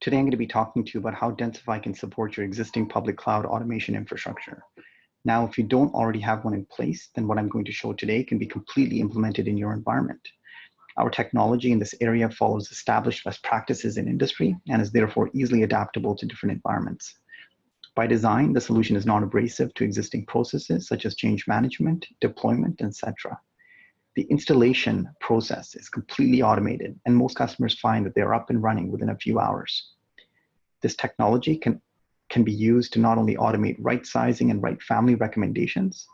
Today, I'm going to be talking to you about how Densify can support your existing public cloud automation infrastructure. Now, if you don't already have one in place, then what I'm going to show today can be completely implemented in your environment. Our technology in this area follows established best practices in industry and is therefore easily adaptable to different environments. By design, the solution is non-abrasive to existing processes such as change management, deployment, etc. The installation process is completely automated, and most customers find that they're up and running within a few hours. This technology can be used to not only automate right sizing and right family recommendations,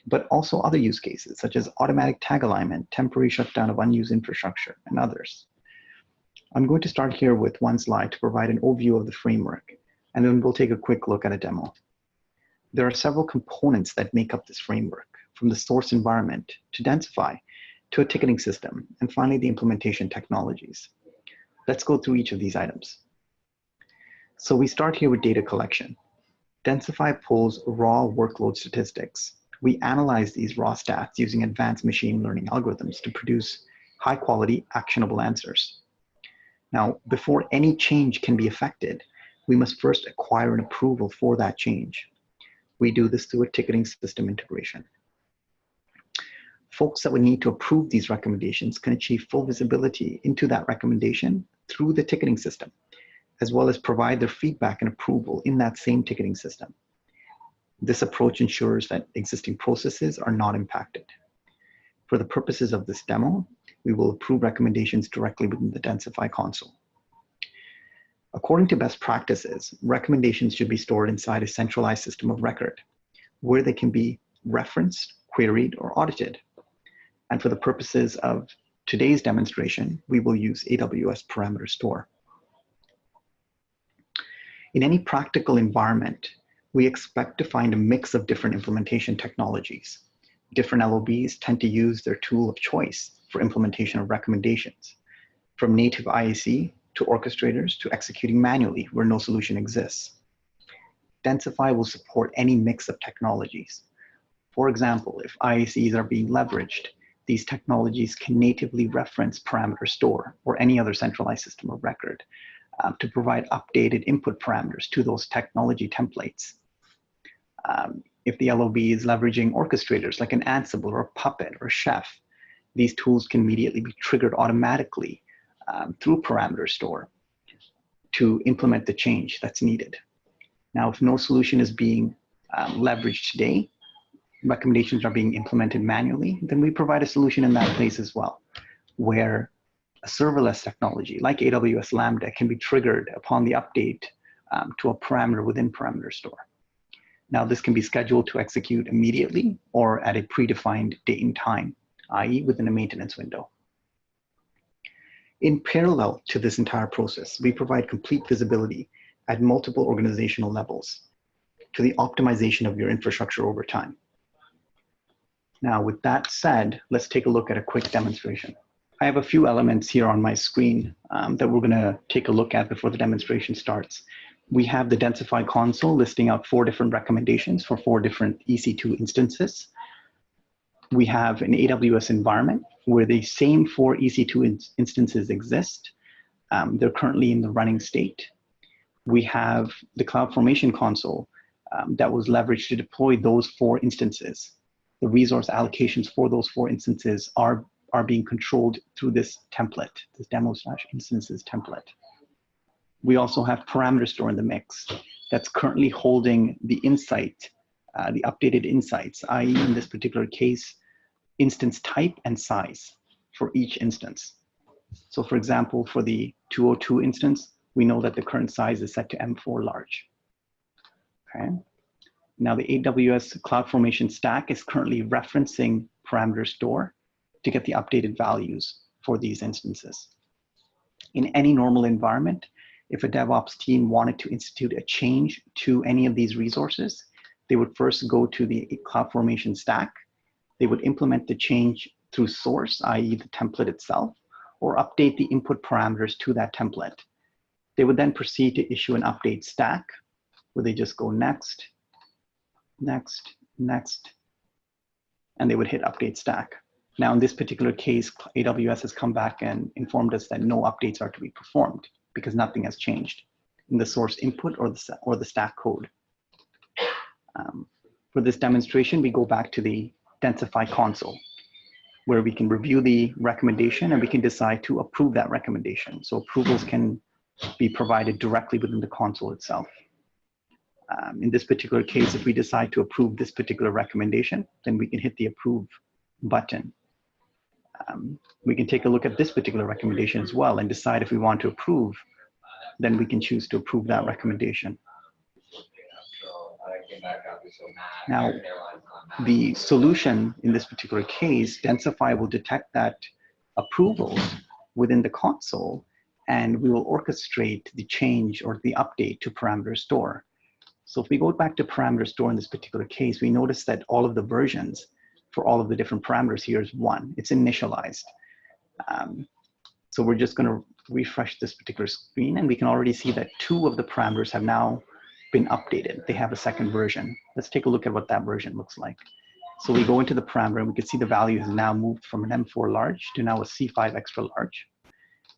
but also other use cases such as automatic tag alignment, temporary shutdown of unused infrastructure, and others. I'm going to start here with one slide to provide an overview of the framework, and then we'll take a quick look at a demo. There are several components that make up this framework, from the source environment to Densify to a ticketing system, and finally the implementation technologies. Let's go through each of these items. So we start here with data collection. Densify pulls raw workload statistics. We analyze these raw stats using advanced machine learning algorithms to produce high quality, actionable answers. Now, before any change can be effected, we must first acquire an approval for that change. We do this through a ticketing system integration. Folks that would need to approve these recommendations can achieve full visibility into that recommendation through the ticketing system, as well as provide their feedback and approval in that same ticketing system. This approach ensures that existing processes are not impacted. For the purposes of this demo, we will approve recommendations directly within the Densify console. According to best practices, recommendations should be stored inside a centralized system of record, where they can be referenced, queried, or audited. And for the purposes of today's demonstration, we will use AWS Parameter Store. In any practical environment, we expect to find a mix of different implementation technologies. Different LOBs tend to use their tool of choice for implementation of recommendations, from native IAC to orchestrators to executing manually where no solution exists. Densify will support any mix of technologies. For example, if IACs are being leveraged, these technologies can natively reference Parameter Store or any other centralized system of record to provide updated input parameters to those technology templates. If the LOB is leveraging orchestrators like an Ansible or a Puppet or Chef, these tools can immediately be triggered automatically through Parameter Store to implement the change that's needed. Now, if no solution is being leveraged today, recommendations are being implemented manually, then we provide a solution in that place as well, where a serverless technology like AWS Lambda can be triggered upon the update to a parameter within Parameter Store. Now, this can be scheduled to execute immediately or at a predefined date and time, i.e. within a maintenance window. In parallel to this entire process, we provide complete visibility at multiple organizational levels to the optimization of your infrastructure over time. Now, with that said, let's take a look at a quick demonstration. I have a few elements here on my screen that we're going to take a look at before the demonstration starts. We have the Densify console listing out 4 different recommendations for 4 different EC2 instances. We have an AWS environment where the same 4 EC2 instances exist. They're currently in the running state. We have the CloudFormation console that was leveraged to deploy those 4 instances. The resource allocations for those 4 instances are being controlled through this template, this demo/instances template. We also have Parameter Store in the mix that's currently holding the insight, the updated insights, i.e. in this particular case, instance type and size for each instance. So for example, for the 202 instance, we know that the current size is set to M4 large. Okay. Now the AWS CloudFormation stack is currently referencing Parameter Store to get the updated values for these instances. In any normal environment, if a DevOps team wanted to institute a change to any of these resources, they would first go to the CloudFormation stack. They would implement the change through source, i.e. the template itself, or update the input parameters to that template. They would then proceed to issue an update stack where they just go next, next, next, and they would hit update stack. Now, in this particular case, AWS has come back and informed us that no updates are to be performed. because nothing has changed in the source input or the stack code. For this demonstration, we go back to the Densify console, where we can review the recommendation and we can decide to approve that recommendation. So approvals can be provided directly within the console itself. In this particular case, if we decide to approve this particular recommendation, then we can hit the approve button. We can take a look at this particular recommendation as well and decide if we want to approve, then we can choose to approve that recommendation. Now, the solution in this particular case, Densify will detect that approvals within the console, and we will orchestrate the change or the update to parameter store. So if we go back to parameter store in this particular case, we notice that all of the versions for all of the different parameters here is 1. It's initialized. So we're just going to refresh this particular screen, and we can already see that 2 of the parameters have now been updated. They have a second version. Let's take a look at what that version looks like. So we go into the parameter, and we can see the value has now moved from an M4 large to now a C5 extra large.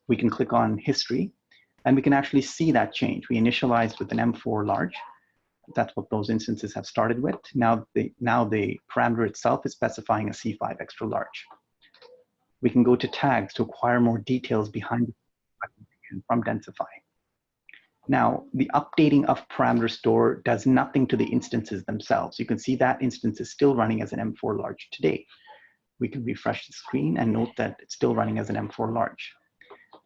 We can click on history, and we can actually see that change. We initialized with an M4 large. That's what those instances have started with. Now the parameter itself is specifying a C5 extra large. We can go to tags to acquire more details behind from Densify. Now, the updating of parameter store does nothing to the instances themselves. You can see that instance is still running as an M4 large today. We can refresh the screen and note that it's still running as an M4 large.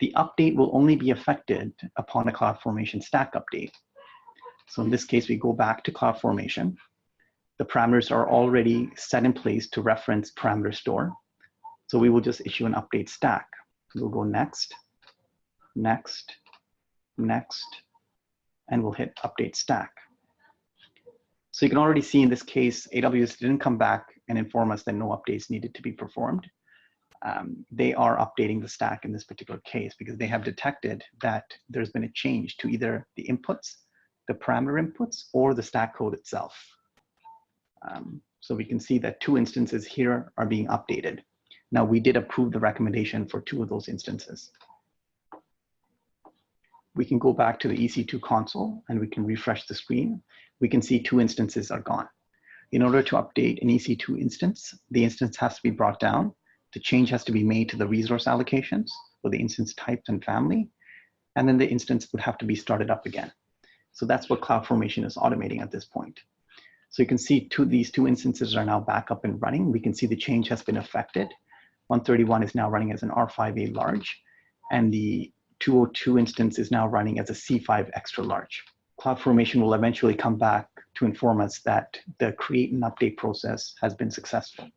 The update will only be affected upon a CloudFormation stack update. So in this case, we go back to CloudFormation. The parameters are already set in place to reference parameter store. So we will just issue an update stack. We'll go next, next, next, and we'll hit update stack. So you can already see in this case, AWS didn't come back and inform us that no updates needed to be performed. They are updating the stack in this particular case because they have detected that there's been a change to either the inputs, the parameter inputs, or the stack code itself. So we can see that 2 instances here are being updated. Now, we did approve the recommendation for 2 of those instances. We can go back to the EC2 console and we can refresh the screen. We can see 2 instances are gone. In order to update an EC2 instance, the instance has to be brought down. The change has to be made to the resource allocations for the instance types and family. And then the instance would have to be started up again. So that's what CloudFormation is automating at this point. So you can see these 2 instances are now back up and running. We can see the change has been affected. 131 is now running as an R5A large, and the 202 instance is now running as a C5 extra large. CloudFormation will eventually come back to inform us that the create and update process has been successful.